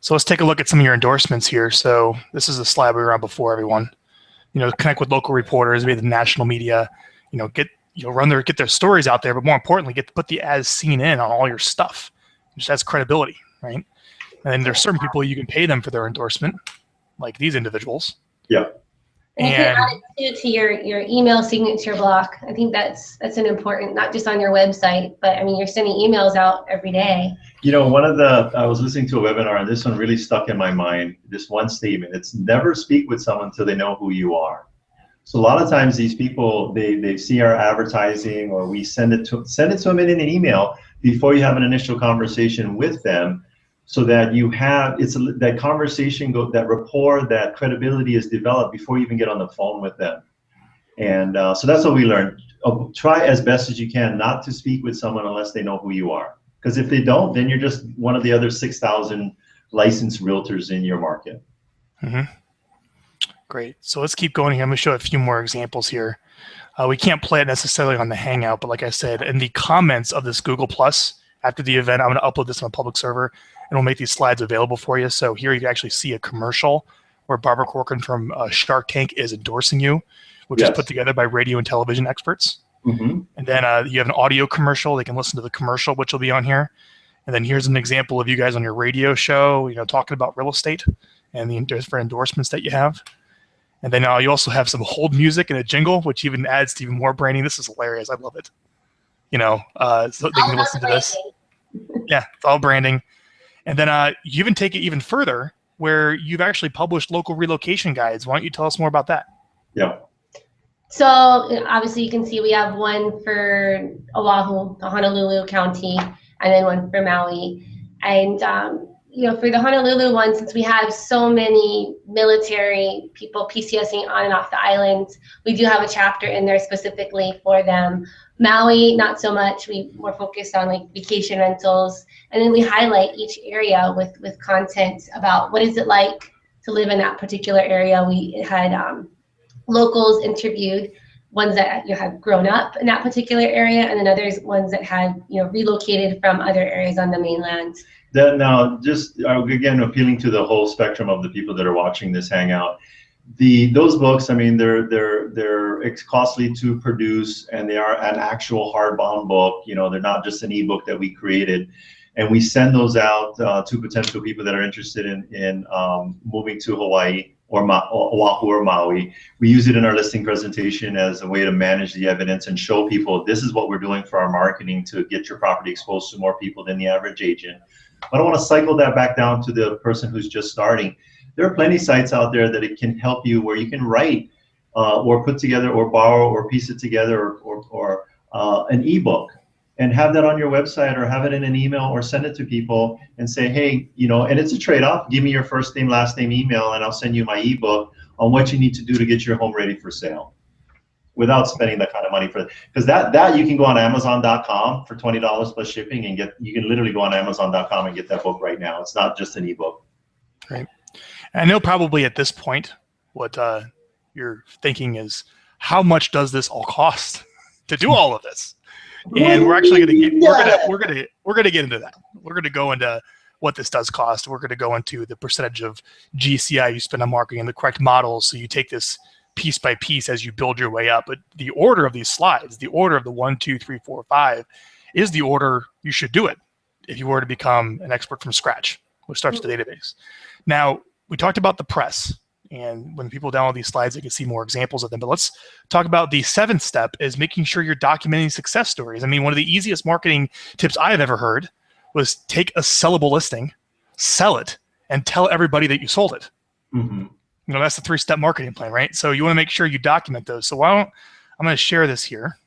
So let's take a look at some of your endorsements here. So this is a slide we were on before, everyone. Connect with local reporters, maybe the national media, get their stories out there, but more importantly, put the as seen in on all your stuff. Just has credibility, right? And then there's certain people you can pay them for their endorsement, like these individuals. Yeah. And you can add it to your email signature block. I think that's an important, not just on your website, but I mean, you're sending emails out every day. I was listening to a webinar, and this one really stuck in my mind. This one statement: it's never speak with someone until they know who you are. So a lot of times these people, they see our advertising, or we send it to them in an email before you have an initial conversation with them, so that you have that conversation, that rapport, that credibility is developed before you even get on the phone with them. And so that's what we learned. Try as best as you can not to speak with someone unless they know who you are, because if they don't, then you're just one of the other 6,000 licensed realtors in your market. Great. So let's keep going here. I'm going to show a few more examples here. We can't play it necessarily on the Hangout, but like I said, in the comments of this Google Plus after the event, I'm going to upload this on a public server, and we'll make these slides available for you. So here you can actually see a commercial where Barbara Corcoran from Shark Tank is endorsing you, which is put together by radio and television experts. And then you have an audio commercial. They can listen to the commercial, which will be on here. And then here's an example of you guys on your radio show, talking about real estate and the different endorsements that you have. And then you also have some hold music and a jingle, which even adds to even more branding. This is hilarious. I love it. So they can listen to this. Yeah, it's all branding. And then you even take it even further, where you've actually published local relocation guides. Why don't you tell us more about that? Yeah. So obviously you can see we have one for Oahu, Honolulu County, and then one for Maui. And for the Honolulu one, since we have so many military people PCSing on and off the island, we do have a chapter in there specifically for them. Maui, not so much. We more focused on like vacation rentals, and then we highlight each area with content about what is it like to live in that particular area. We had locals interviewed, ones that have grown up in that particular area, and then others ones that had relocated from other areas on the mainland. Now, just again appealing to the whole spectrum of the people that are watching this hangout. Those books, I mean, they're costly to produce, and they are an actual hardbound book. They're not just an ebook that we created, and we send those out to potential people that are interested in moving to Hawaii or Oahu or Maui. We use it in our listing presentation as a way to manage the evidence and show people this is what we're doing for our marketing to get your property exposed to more people than the average agent. But I want to cycle that back down to the person who's just starting. There are plenty of sites out there that it can help you where you can write or put together or borrow or piece it together or an ebook and have that on your website or have it in an email or send it to people and say, hey, and it's a trade-off. Give me your first name, last name, email, and I'll send you my ebook on what you need to do to get your home ready for sale without spending that kind of money for it. Because that you can go on Amazon.com for $20 plus shipping and you can literally go on Amazon.com and get that book right now. It's not just an ebook. Right. I know probably at this point what you're thinking is, how much does this all cost to do all of this? And we're actually going to get we're going to get into that. We're going to go into what this does cost. We're going to go into the percentage of GCI you spend on marketing and the correct models. So you take this piece by piece as you build your way up. But the order of these slides, the order of the 1, 2, 3, 4, 5, is the order you should do it if you were to become an expert from scratch, which starts with the database. Now, we talked about the press, and when people download these slides, they can see more examples of them. But let's talk about the 7th step, is making sure you're documenting success stories. I mean, one of the easiest marketing tips I've ever heard was take a sellable listing, sell it, and tell everybody that you sold it. Mm-hmm. That's the 3-step marketing plan, right? So you want to make sure you document those. So I'm going to share this here,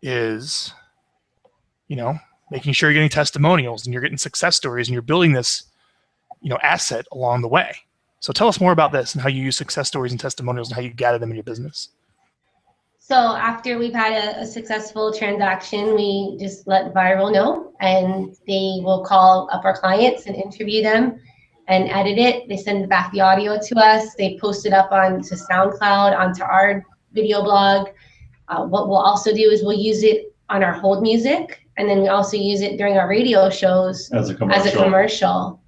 is, making sure you're getting testimonials and you're getting success stories and you're building this, asset along the way. So tell us more about this and how you use success stories and testimonials and how you gather them in your business. So after we've had a successful transaction, we just let Viral know, and they will call up our clients and interview them and edit it. They send back the audio to us. They post it up onto SoundCloud, onto our video blog. What we'll also do is we'll use it on our hold music, and then we also use it during our radio shows as a commercial.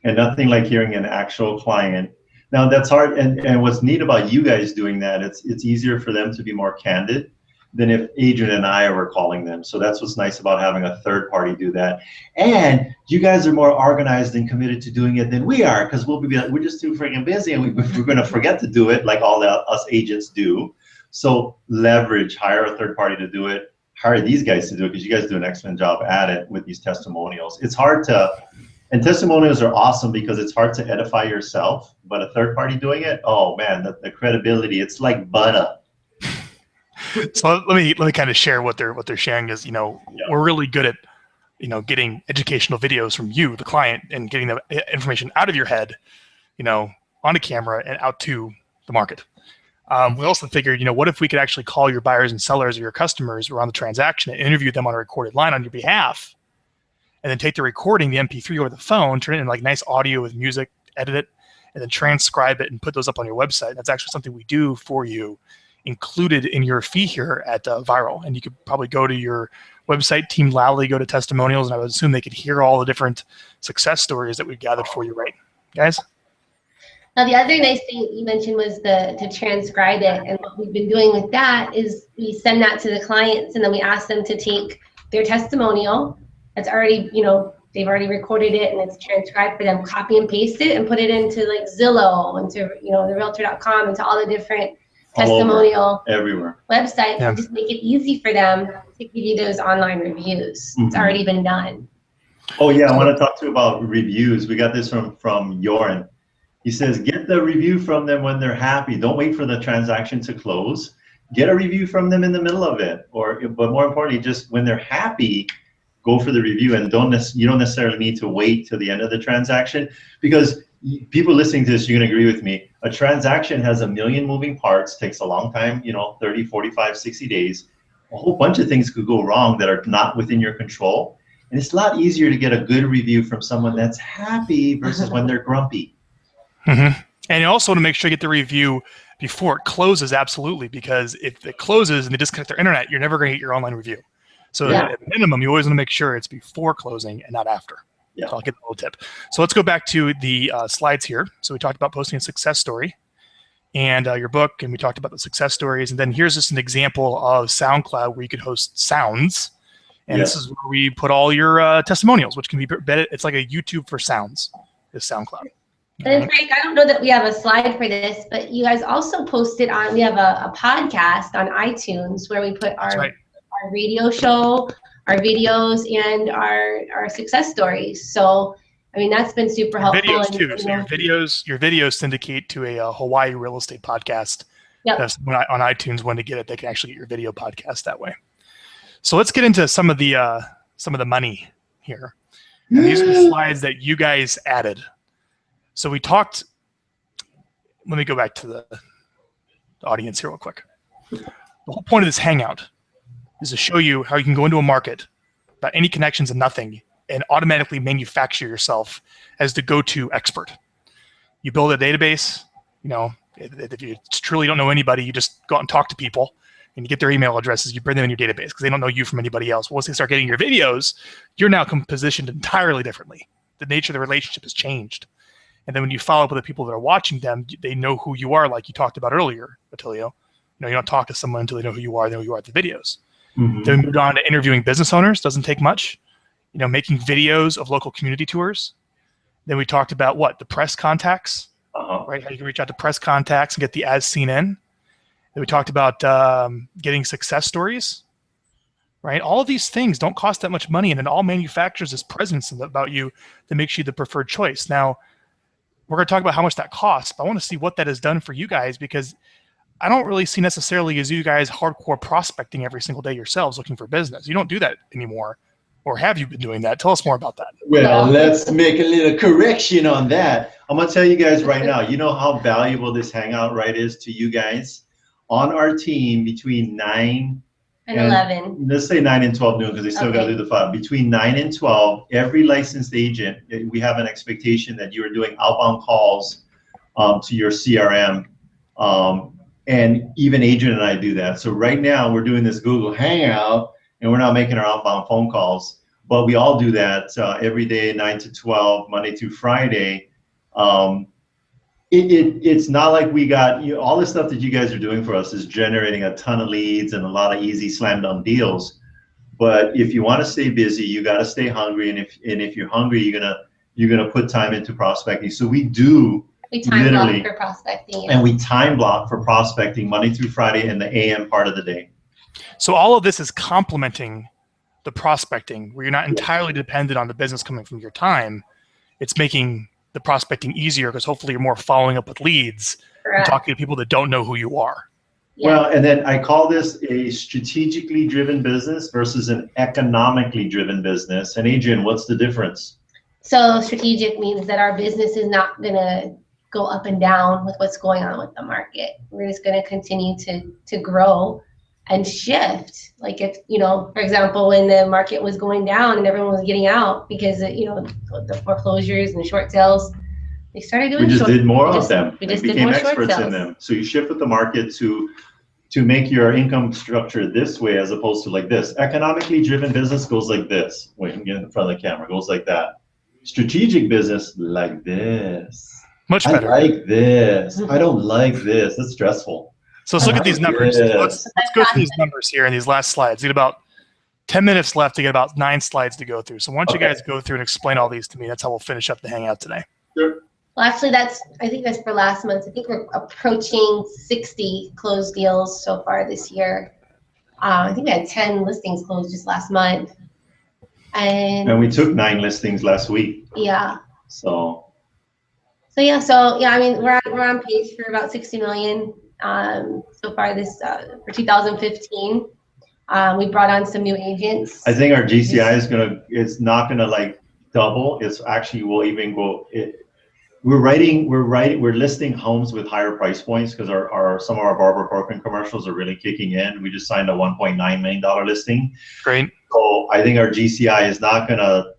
And nothing like hearing an actual client. Now that's hard, and what's neat about you guys doing that, it's easier for them to be more candid than if Adrienne and I were calling them. So that's what's nice about having a third party do that. And you guys are more organized and committed to doing it than we are, because we're just too freaking busy, and we're going to forget to do it like all us agents do. So hire a third party to do it. Hire these guys to do it, because you guys do an excellent job at it with these testimonials. It's hard to. And testimonials are awesome because it's hard to edify yourself, but a third party doing it, oh man, the credibility, it's like butter. So let me kind of share what they're sharing is, we're really good at, getting educational videos from you, the client, and getting the information out of your head, on a camera and out to the market. We also figured, what if we could actually call your buyers and sellers or your customers around the transaction and interview them on a recorded line on your behalf, and then take the recording, the MP3 over the phone, turn it in like nice audio with music, edit it, and then transcribe it and put those up on your website. That's actually something we do for you, included in your fee here at Viral. And you could probably go to your website, Team Lally, go to testimonials, and I would assume they could hear all the different success stories that we've gathered for you, right, guys? Now, the other nice thing you mentioned was to transcribe it. And what we've been doing with that is we send that to the clients, and then we ask them to take their testimonial. It's already, they've already recorded it and it's transcribed for them, copy and paste it and put it into like Zillow, into, the Realtor.com, into all the different testimonial everywhere websites, and just make it easy for them to give you those online reviews. Mm-hmm. It's already been done. Oh yeah, I want to talk to you about reviews. We got this from Joran. He says, get the review from them when they're happy. Don't wait for the transaction to close. Get a review from them in the middle of it, but more importantly, just when they're happy, go for the review, and you don't necessarily need to wait till the end of the transaction, because people listening to this, you're going to agree with me. A transaction has a million moving parts, takes a long time, 30, 45, 60 days. A whole bunch of things could go wrong that are not within your control. And it's a lot easier to get a good review from someone that's happy versus when they're grumpy. Mm-hmm. And you also want to make sure you get the review before it closes, absolutely, because if it closes and they disconnect their internet, you're never going to get your online review. So at minimum, you always want to make sure it's before closing and not after. Yeah. So I'll get a little tip. So let's go back to the slides here. So we talked about posting a success story and your book, and we talked about the success stories. And then here's just an example of SoundCloud where you could host sounds. And this is where we put all your testimonials, which can be better. It's like a YouTube for sounds, is SoundCloud. And Frank, I don't know that we have a slide for this, but you guys also posted on, we have a podcast on iTunes where we put our radio show, our videos, and our success stories. So, I mean, that's been super helpful. Videos too. So your videos syndicate to a Hawaii real estate podcast. Yep. On iTunes, when to get it, they can actually get your video podcast that way. So let's get into some of the money here. And these are the slides that you guys added. So we talked. Let me go back to the audience here real quick. The whole point of this hangout is to show you how you can go into a market without any connections and nothing and automatically manufacture yourself as the go-to expert. You build a database. If you truly don't know anybody, you just go out and talk to people and you get their email addresses. You bring them in your database because they don't know you from anybody else. Once they start getting your videos, you're now positioned entirely differently. The nature of the relationship has changed. And then when you follow up with the people that are watching them, they know who you are, like you talked about earlier, Attilio. You don't talk to someone until they know who you are. They know who you are at the videos. Mm-hmm. Then we moved on to interviewing business owners. Doesn't take much. Making videos of local community tours. Then we talked about the press contacts, right? How you can reach out to press contacts and get the as seen in. Then we talked about getting success stories, right? All of these things don't cost that much money, and it all manufactures this presence about you that makes you the preferred choice. Now, we're going to talk about how much that costs, but I want to see what that has done for you guys, because I don't really see necessarily as you guys hardcore prospecting every single day yourselves looking for business. You don't do that anymore. Or have you been doing that? Tell us more about that. Well, let's make a little correction on that. I'm going to tell you guys right now, you know how valuable this hangout is to you guys? On our team, between 9 and 11. Let's say 9 and 12 noon, because they still got to do the 5. Between 9 and 12, every licensed agent, we have an expectation that you are doing outbound calls to your CRM. And even Adrienne and I do that. So right now we're doing this Google Hangout, and we're not making our outbound phone calls, but we all do that every day, 9 to 12, Monday through Friday. It's not like we got all the stuff that you guys are doing for us is generating a ton of leads and a lot of easy slam dunk deals. But if you want to stay busy, you got to stay hungry, and if you're hungry, you're gonna put time into prospecting. So we time block for prospecting, and we time block for prospecting Monday through Friday in the AM part of the day. So all of this is complementing the prospecting, where you're not entirely dependent on the business coming from your time. It's making the prospecting easier because hopefully you're more following up with leads and talking to people that don't know who you are. Yeah. Well, and then I call this a strategically driven business versus an economically driven business. And Adrienne, what's the difference? So strategic means that our business is not going to go up and down with what's going on with the market. We're just going to continue to grow and shift. Like if, for example, when the market was going down and everyone was getting out because, the foreclosures and the short sales, they started doing We just did more of them. We just became did more experts short in sales. them. So you shift with the market to make your income structure this way as opposed to like this. Economically driven business goes like this. Wait, I'm getting in front of the camera. Goes like that. Strategic business like this. Much better. I like this. I don't like this. It's stressful. So let's look at these numbers. Let's go through these numbers here in these last slides. We got about 10 minutes left to get about 9 slides to go through. So why don't you guys go through and explain all these to me? That's how we'll finish up the hangout today. Sure. Well, actually, I think that's for last month. I think we're approaching 60 closed deals so far this year. I think we had 10 listings closed just last month. And we took 9 listings last week. Yeah. So yeah, I mean, we're on pace for about 60 million so far this for 2015. We brought on some new agents. I think our GCI is not gonna like double. It's actually will even go. We're listing homes with higher price points because some of our Barbara Corcoran commercials are really kicking in. We just signed a $1.9 million listing. Great. So I think our GCI is not gonna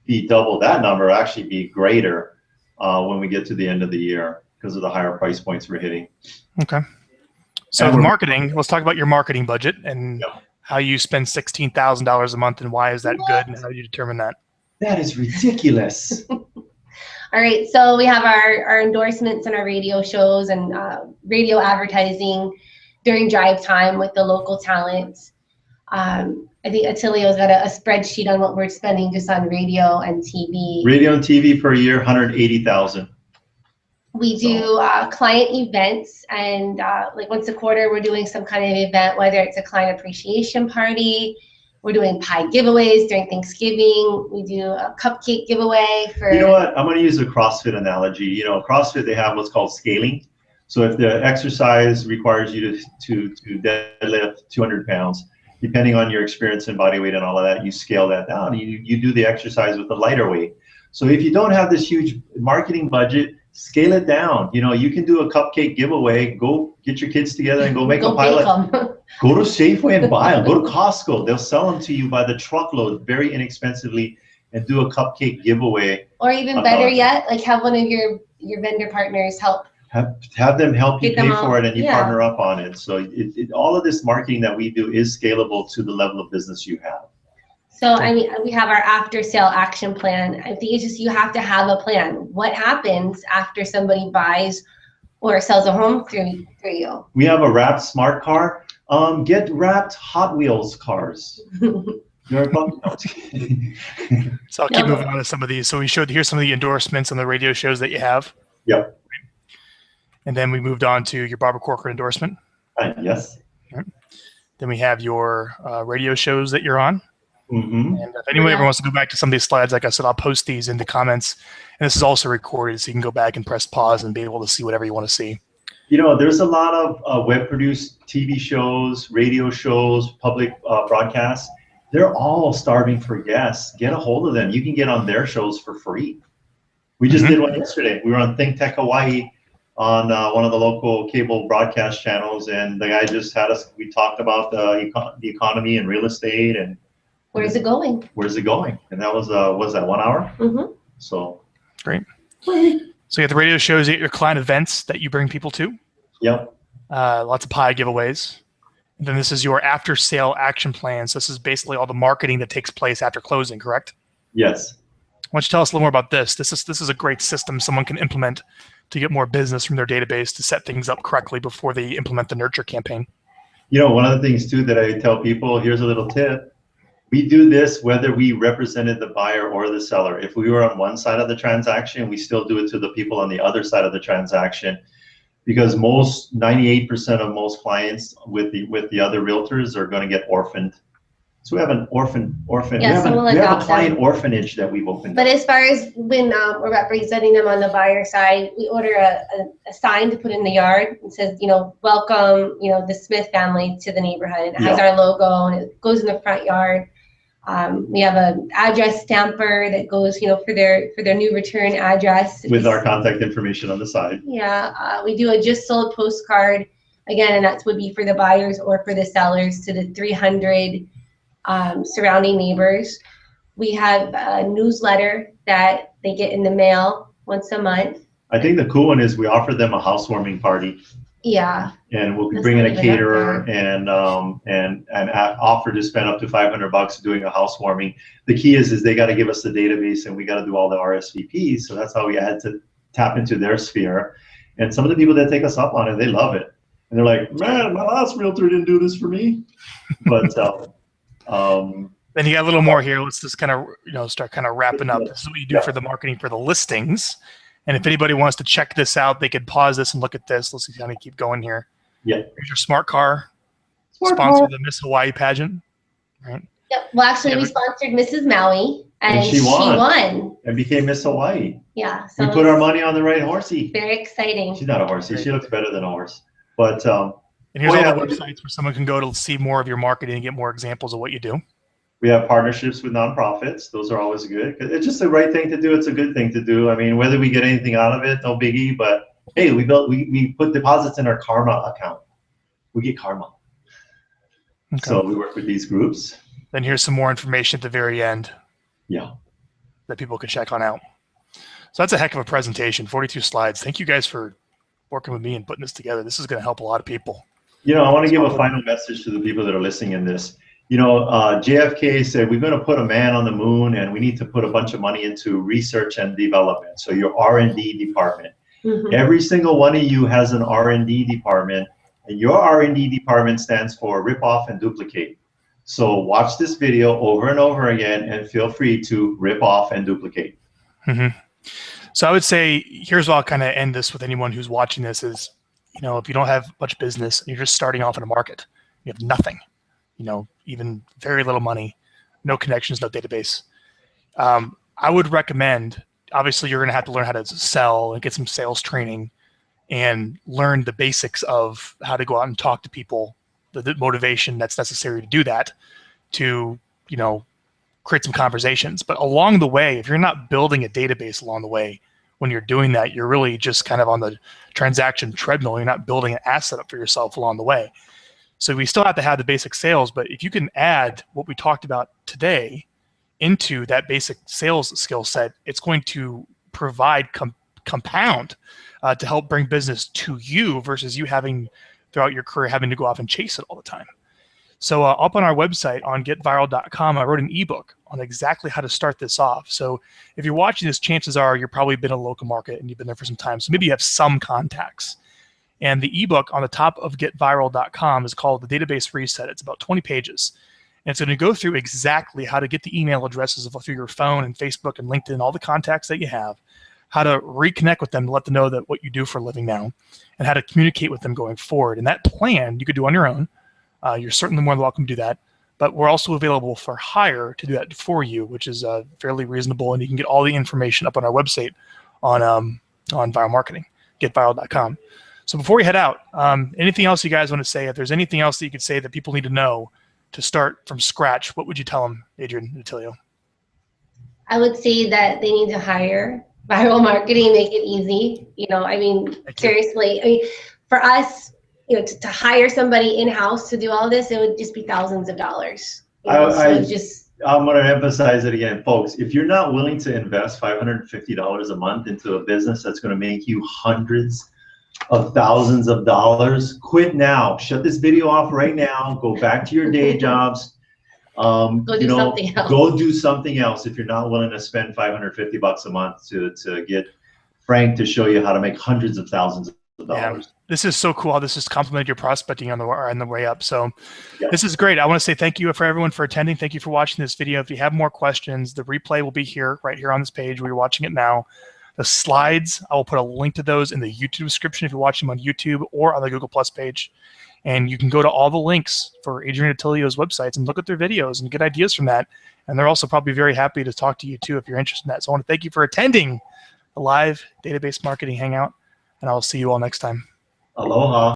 be double that number. Actually, be greater when we get to the end of the year because of the higher price points we're hitting. Okay. So the marketing. Let's talk about your marketing budget and Yeah. how you spend $16,000 a month and why is that good and how do you determine that? That is ridiculous. All right, so we have our endorsements and our radio shows and radio advertising during drive time with the local talent. I think Attilio's got a spreadsheet on what we're spending just on radio and TV. Radio and TV per year, 180,000. We do client events, and like once a quarter, we're doing some kind of event, whether it's a client appreciation party. We're doing pie giveaways during Thanksgiving. We do a cupcake giveaway for. You know what? I'm going to use a CrossFit analogy. You know, CrossFit, they have what's called scaling. So if the exercise requires you to deadlift 200 pounds, depending on your experience and body weight and all of that, you scale that down. You do the exercise with a lighter weight. So if you don't have this huge marketing budget, scale it down. You know, you can do a cupcake giveaway. Go get your kids together and go make a pilot. Go to Safeway and buy them. Go to Costco. They'll sell them to you by the truckload very inexpensively and do a cupcake giveaway. Or even better yet, like have one of your vendor partners help. Have them help you pay for it and you partner up on it. So all of this marketing that we do is scalable to the level of business you have. So I mean, we have our after sale action plan. I think it's just you have to have a plan. What happens after somebody buys or sells a home through you? We have a wrapped smart car. Get wrapped Hot Wheels cars. So I'll keep moving on to some of these. So here's some of the endorsements on the radio shows that you have. Yep. And then we moved on to your Barbara Corcoran endorsement. Yes. Right. Then we have your radio shows that you're on. Mm-hmm. And if anyone ever wants to go back to some of these slides, like I said, I'll post these in the comments. And this is also recorded, so you can go back and press pause and be able to see whatever you want to see. You know, there's a lot of web-produced TV shows, radio shows, public broadcasts. They're all starving for guests. Get a hold of them. You can get on their shows for free. We just did one yesterday. We were on Think Tech Hawaii on one of the local cable broadcast channels, and the guy just had us. We talked about the economy and real estate and where's it going? Where's it going? And that was that 1 hour? Mm-hmm. So great. So you have the radio shows, your client events that you bring people to. Yep. Lots of pie giveaways. And then this is your after sale action plan. So this is basically all the marketing that takes place after closing, correct? Yes. Why don't you tell us a little more about this? This is a great system someone can implement to get more business from their database to set things up correctly before they implement the nurture campaign. You know, one of the things too that I tell people, here's a little tip. We do this whether we represented the buyer or the seller. If we were on one side of the transaction, we still do it to the people on the other side of the transaction, because 98% of most clients with the other realtors are going to get orphaned. So we have an orphan. Yeah, we have a client orphanage that we've opened. But as far as when we're representing them on the buyer side, we order a sign to put in the yard. It says, you know, welcome, you know, the Smith family to the neighborhood. It has our logo and it goes in the front yard. We have an address stamper that goes, you know, for their new return address. With our contact information on the side. Yeah, we do a just sold postcard, again, and that would be for the buyers or for the sellers to the 300 surrounding neighbors. We have a newsletter that they get in the mail once a month. I think the cool one is we offer them a housewarming party. Yeah. And we'll bring in a caterer and offer to spend up to $500 doing a housewarming. The key is they got to give us the database and we got to do all the RSVPs. So that's how we had to tap into their sphere. And some of the people that take us up on it, they love it. And they're like, man, my last realtor didn't do this for me. But then you got a little more here. Let's just kind of start kind of wrapping up. This is what you do for the marketing for the listings. And if anybody wants to check this out, they could pause this and look at this. Let's kind of keep going here. Yeah. Here's your smart car. Sponsor the Miss Hawaii pageant. Right. Yep. Well, actually, we sponsored Mrs. Maui, and she won. And became Miss Hawaii. Yeah. So we put our money on the right horsey. Very exciting. She's not a horsey. She looks better than a horse. But And here's all the websites where someone can go to see more of your marketing and get more examples of what you do. We have partnerships with nonprofits. Those are always good. It's just the right thing to do. It's a good thing to do. I mean, whether we get anything out of it, no biggie. But hey, we put deposits in our Karma account. We get Karma. Okay. So we work with these groups. Then here's some more information at the very end. Yeah. That people can check on out. So that's a heck of a presentation, 42 slides. Thank you guys for working with me and putting this together. This is going to help a lot of people. You know, I want to give a final message to the people that are listening in this. You know, JFK said, we're going to put a man on the moon and we need to put a bunch of money into research and development. So your R&D department. Mm-hmm. Every single one of you has an R&D department, and your R&D department stands for rip off and duplicate. So watch this video over and over again and feel free to rip off and duplicate. Mm-hmm. So I would say, here's where I'll kind of end this with anyone who's watching this is, you know, if you don't have much business and you're just starting off in a market, you have nothing, you know, even very little money, no connections, no database. I would recommend, obviously you're going to have to learn how to sell and get some sales training and learn the basics of how to go out and talk to people, the motivation that's necessary to do that, to, you know, create some conversations. But along the way, if you're not building a database along the way, when you're doing that, you're really just kind of on the transaction treadmill. You're not building an asset up for yourself along the way. So we still have to have the basic sales, but if you can add what we talked about today into that basic sales skill set, it's going to provide compound to help bring business to you versus you having throughout your career having to go off and chase it all the time. So up on our website on getviral.com, I wrote an ebook on exactly how to start this off. So if you're watching this, chances are you've probably been in a local market and you've been there for some time. So maybe you have some contacts. And the ebook on the top of getviral.com is called The Database Reset. It's about 20 pages. And it's going to go through exactly how to get the email addresses through your phone and Facebook and LinkedIn, all the contacts that you have, how to reconnect with them to let them know that what you do for a living now, and how to communicate with them going forward. And that plan you could do on your own. You're certainly more than welcome to do that. But we're also available for hire to do that for you, which is fairly reasonable. And you can get all the information up on our website on Viral Marketing, getviral.com. So before we head out, anything else you guys want to say? If there's anything else that you could say that people need to know to start from scratch, what would you tell them, Adrienne and Attilio? I would say that they need to hire Viral Marketing, make it easy. You know, I mean, seriously, I mean, for us, you know, to hire somebody in-house to do all this, it would just be thousands of dollars. You know, I'm going to emphasize it again, folks. If you're not willing to invest $550 a month into a business that's going to make you hundreds of thousands of dollars, quit now. Shut this video off right now. Go back to your day jobs. Go do something else. Go do something else if you're not willing to spend $550 a month to get Frank to show you how to make hundreds of thousands of dollars. Yeah, this is so cool how this has complemented your prospecting on the way up. So This is great. I want to say thank you for everyone for attending. Thank you for watching this video. If you have more questions, the replay will be here, right here on this page where you're watching it now. The slides, I will put a link to those in the YouTube description if you're watching them on YouTube or on the Google Plus page. And you can go to all the links for Adrienne and Attilio's websites and look at their videos and get ideas from that. And they're also probably very happy to talk to you too if you're interested in that. So I want to thank you for attending the live Database Marketing Hangout, and I'll see you all next time. Aloha.